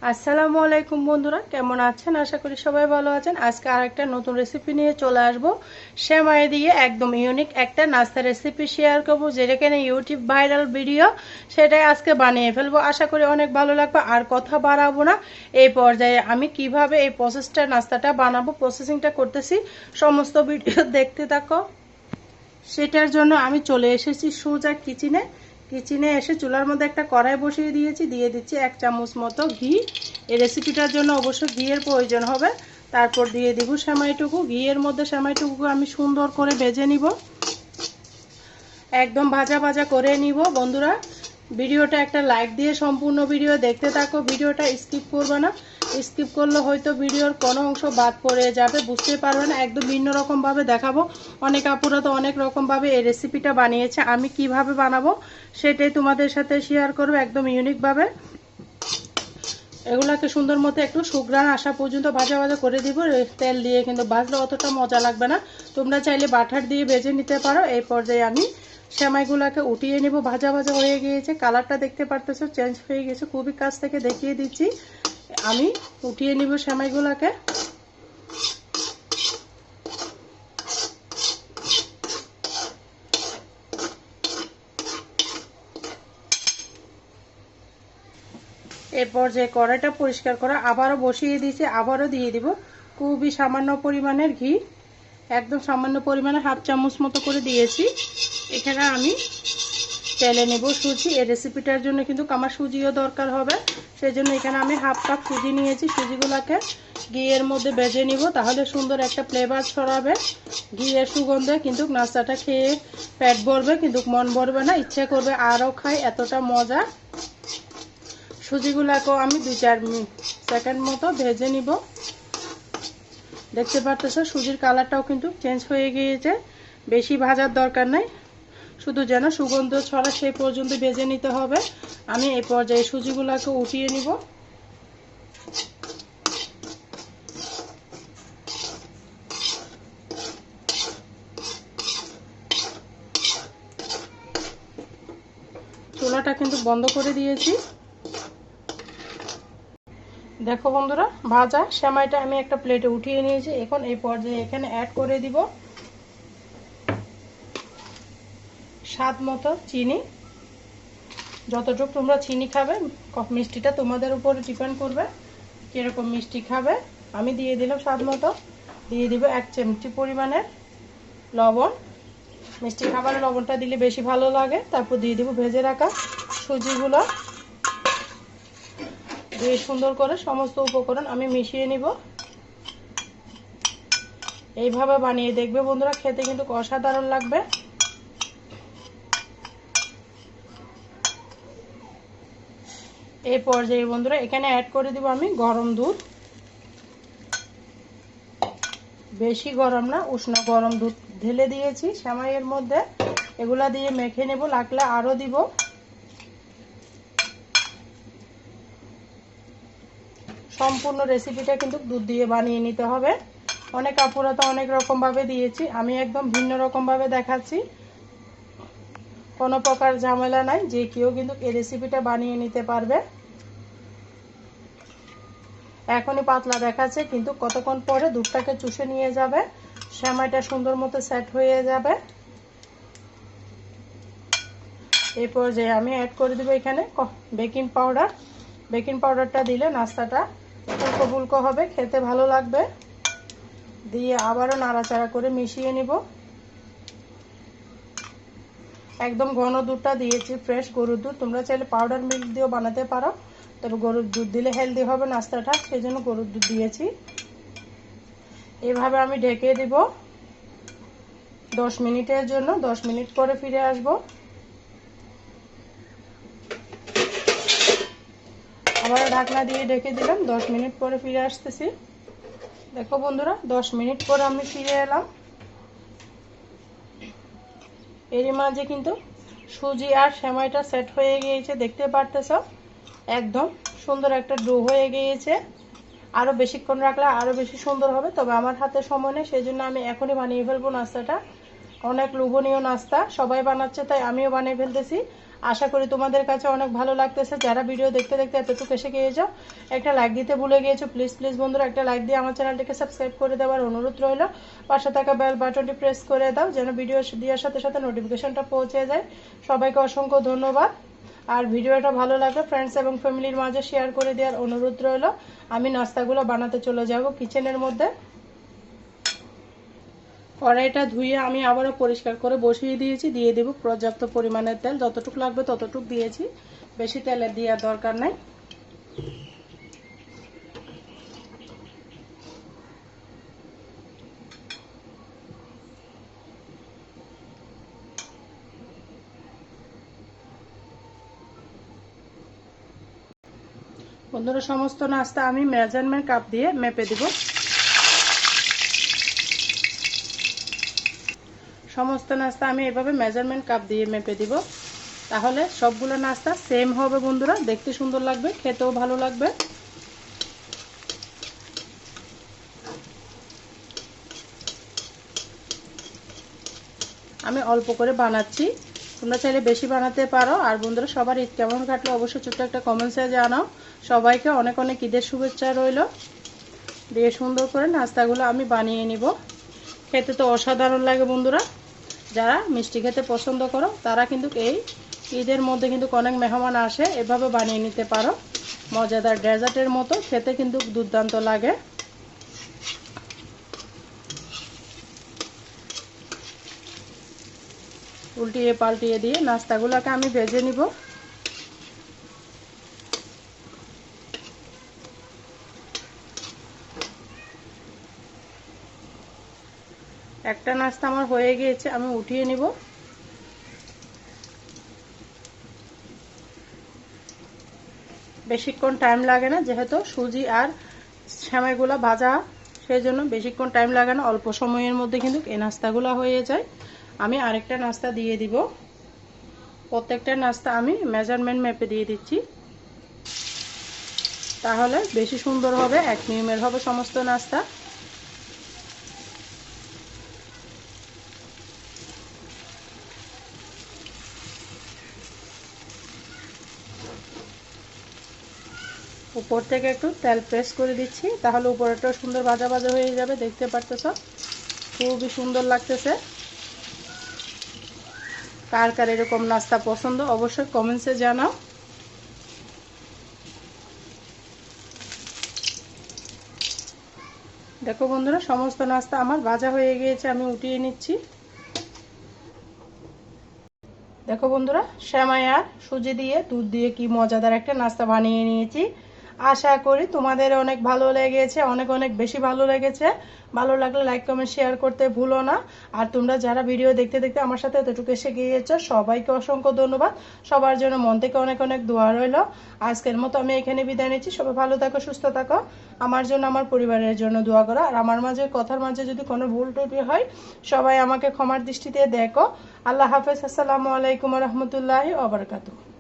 আসসালামু আলাইকুম বন্ধুরা, কেমন আছেন? আশা করি সবাই ভালো আছেন। আজকে আরেকটা নতুন রেসিপি নিয়ে চলে আসব। সেমাই দিয়ে একদম ইউনিক একটা নাস্তা রেসিপি শেয়ার করব, যেটা কিনা ইউটিউব ভাইরাল ভিডিও। সেটাই আজকে বানিয়ে ফেলবো, আশা করি অনেক ভালো লাগবে। আর কথা বাড়াবো না, এই পর্যায়ে আমি কিভাবে এই প্রসেসটা নাস্তাটা বানাবো, প্রসেসিংটা করতেছি, সমস্ত ভিডিও দেখতে থাকো। সেটার জন্য আমি চলে এসেছি সোজা কিচেনে এসে চুলার মধ্যে একটা কড়াই বসিয়ে দিয়েছি, দিয়ে দিচ্ছি 1 চামচ মতো ঘি। এই রেসিপিটার জন্য অবশ্য ঘিয়ের প্রয়োজন হবে। তারপর দিয়ে দিব সেমাইটুকু। ঘিয়ের মধ্যে সেমাইটুকু আমি সুন্দর করে ভেজে নিব, একদম ভাজা ভাজা করে নিব। বন্ধুরা, ভিডিওটা একটা লাইক দিয়ে সম্পূর্ণ ভিডিও দেখতে থাকো, ভিডিওটা স্কিপ করবে না। স্কিপ করলে হয়তো ভিডিওর কোনো অংশ বাদ পড়ে যাবে, বুঝতে পারবে না। একদম ভিন্ন রকমভাবে দেখাবো। অনেক আপুরা তো অনেক রকমভাবে এই রেসিপিটা বানিয়েছে, আমি কিভাবে বানাবো সেটাই তোমাদের সাথে শেয়ার করবো, একদম ইউনিকভাবে। এগুলাকে সুন্দর মতো একটু সুঘ্রাণ আসা পর্যন্ত ভাজা ভাজা করে দিব। তেল দিয়ে কিন্তু ভাজলে অতটা মজা লাগবে না, তোমরা চাইলে বাটার দিয়ে ভেজে নিতে পারো। এই পর্যায়ে আমি সেমাইগুলোকে উঠিয়ে নেব। ভাজা ভাজা হয়ে গিয়েছে, কালারটা দেখতে পারতেছো চেঞ্জ হয়ে গেছে, খুবই কাছ থেকে দেখিয়ে দিচ্ছি। আমি উঠিয়ে নিব সেমাইগুলোকে। এরপর যে কড়াইটা পরিষ্কার করা আবারও বসিয়ে দিয়েছি, আবারও দিয়ে দিব খুবই সামান্য পরিমাণের ঘি, একদম সামান্য পরিমাণে 1/2 চামচ মতো করে দিয়েছি। এখানে আমি তেলে নেব সুজি। এই রেসিপিটার জন্য কিন্তু আমার সুজিও দরকার হবে, সেই জন্য এখানে আমি 1/2 কাপ সুজি নিয়েছি। সুজিগুলোকে ঘিয়ের মধ্যে ভেজে নিব, তাহলে সুন্দর একটা ফ্লেভার ছড়াবে। ঘিয়ের সুগন্ধে কিন্তু নাস্তাটা খেয়ে পেট ভরবে, কিন্তু মন ভরবে না, ইচ্ছে করবে আরও খাই, এতটা মজা। সুজিগুলোকেও আমি 2-4 সেকেন্ড মতো ভেজে নিব। দেখতে পাচ্ছ সুজির কালারটাও কিন্তু চেঞ্জ হয়ে গিয়েছে, বেশি ভাজার দরকার নাই, শুধু যেন সুগন্ধ ছড়া সেই পর্যন্ত ভেজে নিতে হবে। আমি এই পর্যায়ে সুজিগুলোকে উঠিয়ে নিব। চুলাটা কিন্তু বন্ধ করে দিয়েছি। দেখো বন্ধুরা, ভাজা সেমাইটা আমি একটা প্লেটে উঠিয়ে নিয়েছি। এখন এই পর্যায়ে এখানে অ্যাড করে দিব স্বাদ মতো চিনি। যতটুকু তোমরা চিনি খাবে, মিষ্টিটা তোমাদের উপরে ডিপেন্ড করবে কিরকম মিষ্টি খাবে। আমি দিয়ে দিলাম স্বাদ মতো। দিয়ে দিব 1 চিমটি পরিমাণের লবণ, মিষ্টি খাবারে লবণটা দিলে বেশি ভালো লাগে। তারপর দিয়ে দিব ভেজে রাখা সুজিগুলো, দিয়ে সুন্দর করে সমস্ত উপকরণ আমি মিশিয়ে নিব। এইভাবে বানিয়ে দেখবে বন্ধুরা, খেতে কিন্তু অসাধারণ লাগবে। এই পর্যায়ে বন্ধুরা এখানে অ্যাড করে দিব আমি গরম দুধ। বেশি গরম না, উষ্ণ গরম দুধ ঢেলে দিয়েছি সেমাইয়ের মধ্যে। এগুলা দিয়ে মেখে নেব, লাগলে আরও দিব। সম্পূর্ণ রেসিপিটা কিন্তু দুধ দিয়ে বানিয়ে নিতে হবে। অনেক আপুরা তো অনেক রকমভাবে দিয়েছি, আমি একদম ভিন্ন রকমভাবে দেখাচ্ছি। কোনো প্রকার ঝামেলা নাই, যে কেউ কিন্তু এই রেসিপিটা বানিয়ে নিতে পারবে। এখনই পাতলা দেখাচ্ছে, কিন্তু কতক্ষণ পরে দুধটাকে চুষে নিয়ে যাবে, সেমাইটা সুন্দর মতো সেট হয়ে যাবে। এই পর্যায়ে আমি অ্যাড করে দেবো এখানে বেকিং পাউডার। বেকিং পাউডারটা দিলে নাস্তাটা ফুলকো ফুলকো হবে, খেতে ভালো লাগবে। দিয়ে আবারও নাড়াচাড়া করে মিশিয়ে নিব। একদম ঘন দুধটা দিয়েছি, ফ্রেশ গরুর দুধ। তোমরা চাইলে পাউডার মিল্ক দিয়েও বানাতে পারো, তবে গরুর দুধ দিলে হেলদি হবে নাস্তাটা, সেই জন্য গরুর দুধ দিয়েছি। এভাবে আমি ঢেকে দিব 10 মিনিটের জন্য। 10 মিনিট পরে ফিরে আসব। আবার ঢাকনা দিয়ে ঢেকে দিলাম, 10 মিনিট পরে ফিরে আসতেছি। দেখো বন্ধুরা, 10 মিনিট পরে আমি ফিরে এলাম। এরই মাঝে কিন্তু সুজি আর সেমাইটা সেট হয়ে গিয়েছে, দেখতে পারতেছ একদম সুন্দর একটা ডো হয়ে গিয়েছে। আরও বেশিক্ষণ রাখলে আরও বেশি সুন্দর হবে, তবে আমার হাতে সময় নেই, সেই জন্য আমি এখনই বানিয়ে ফেলবো নাস্তাটা। অনেক লোভনীয় নাস্তা, সবাই বানাচ্ছে তাই আমিও বানিয়ে ফেলতেছি। আশা করি তোমাদের কাছে অনেক ভালো লাগতেছে। যারা ভিডিও দেখতে দেখতে এতটুকু এসে গিয়েছো, একটা লাইক দিতে ভুলে গিয়েছো, প্লিজ প্লিজ বন্ধুরা একটা লাইক দিয়ে আমার চ্যানেলটিকে সাবস্ক্রাইব করে দেওয়ার অনুরোধ রইল। পাশে থাকা বেল বাটনটি প্রেস করে দাও যেন ভিডিও দেওয়ার সাথে সাথে নোটিফিকেশনটা পৌঁছে যায়। সবাইকে অসংখ্য ধন্যবাদ। আর ভিডিওটা ভালো লাগলে ফ্রেন্ডস এবং ফ্যামিলির মাঝে শেয়ার করে দেওয়ার অনুরোধ রইল। আমি নাস্তাগুলো বানাতে চলে যাব কিচেনের মধ্যে। কড়াইটা ধুয়ে আমি আবারও পরিষ্কার করে বসিয়ে দিয়েছি। দিয়ে দেব পর্যাপ্ত পরিমাণের তেল, যতটুকু লাগবে ততটুকু দিয়েছি, বেশি তেলের দেওয়ার দরকার নাই। বন্ধুরা সমস্ত নাস্তা আমি মেজারমেন্ট কাপ দিয়ে মেপে দেব। সমস্ত নাস্তা আমি এভাবে মেজারমেন্ট কাপ দিয়ে মেপে দিব, তাহলে সবগুলো নাস্তা সেম হবে বন্ধুরা, দেখতে সুন্দর লাগবে, খেতেও ভালো লাগবে। আমি অল্প করে বানাচ্ছি, তোমরা চাইলে বেশি বানাতে পারো। আর বন্ধুরা সবার ঈদ কেমন কাটলো অবশ্যই ছোট্ট একটা কমেন্টসে জানাও। সবাইকে অনেক অনেক ঈদের শুভেচ্ছা রইল। দিয়ে সুন্দর করে নাস্তাগুলো আমি বানিয়ে নিব। খেতে তো অসাধারণ লাগে বন্ধুরা। যারা মিষ্টি খেতে পছন্দ করো তারা কিন্তু এই ঈদের মধ্যে কিন্তু অনেক মেহমান আসে, এভাবে বানিয়ে নিতে পারো। মজাদার ডেজার্টের মতো খেতে কিন্তু দুর্দান্ত লাগে। উল্টিয়ে পাল্টিয়ে দিয়ে নাস্তাগুলোকে আমি ভেজে নিব। একটা নাস্তা আমার হয়ে গিয়েছে, আমি উঠিয়ে নিব। বেশিক্ষণ টাইম লাগে না, যেহেতু সুজি আর সেমাইগুলো ভাজা, সেই জন্য বেশিক্ষণ টাইম লাগে না, অল্প সময়ের মধ্যে কিন্তু এই নাস্তাগুলো হয়ে যায়। আমি আরেকটা নাস্তা দিয়ে দিব। প্রত্যেকটা নাস্তা আমি মেজারমেন্ট মেপে দিয়ে দিচ্ছি, তাহলে বেশি সুন্দর হবে, এক নিয়মের হবে সমস্ত নাস্তা। উপর থেকে একটু তেল প্রেস করে দিচ্ছি, তাহলে উপরেটাও সুন্দর ভাজা ভাজা হয়ে যাবে। দেখতে পারতেছ খুবই সুন্দর লাগতেছে। কার কার এরকম নাস্তা পছন্দ অবশ্যই কমেন্টসে জানাও। দেখো বন্ধুরা সমস্ত নাস্তা আমার ভাজা হয়ে গিয়েছে, আমি উঠিয়ে নিচ্ছি। দেখো বন্ধুরা সেমাই আর সুজি দিয়ে দুধ দিয়ে কি মজাদার একটা নাস্তা বানিয়ে নিয়েছি। আশা করি তোমাদের অনেক ভালো লেগেছে, অনেক অনেক বেশি ভালো লেগেছে। ভালো লাগলে লাইক কমেন্ট শেয়ার করতে ভুলো না। আর তোমরা যারা ভিডিও দেখতে দেখতে আমার সাথে এতটুকু এসে গিয়েছো সবাইকে অসংখ্য ধন্যবাদ। সবার জন্য মন থেকে অনেক অনেক দোয়া রইল। আজকের মতো আমি এখানে বিদায় নিচ্ছি। সবাই ভালো থাকো, সুস্থ থাকো। আমার জন্য আমার পরিবারের জন্য দোয়া করো। আর আমার মাঝে কথার মাঝে যদি কোনো ভুল ত্রুটি হয় সবাই আমাকে ক্ষমার দৃষ্টিতে দেখো। আল্লাহ হাফেজ। আসসালামু আলাইকুম রহমতুল্লাহি ওয়া বারাকাতুহু।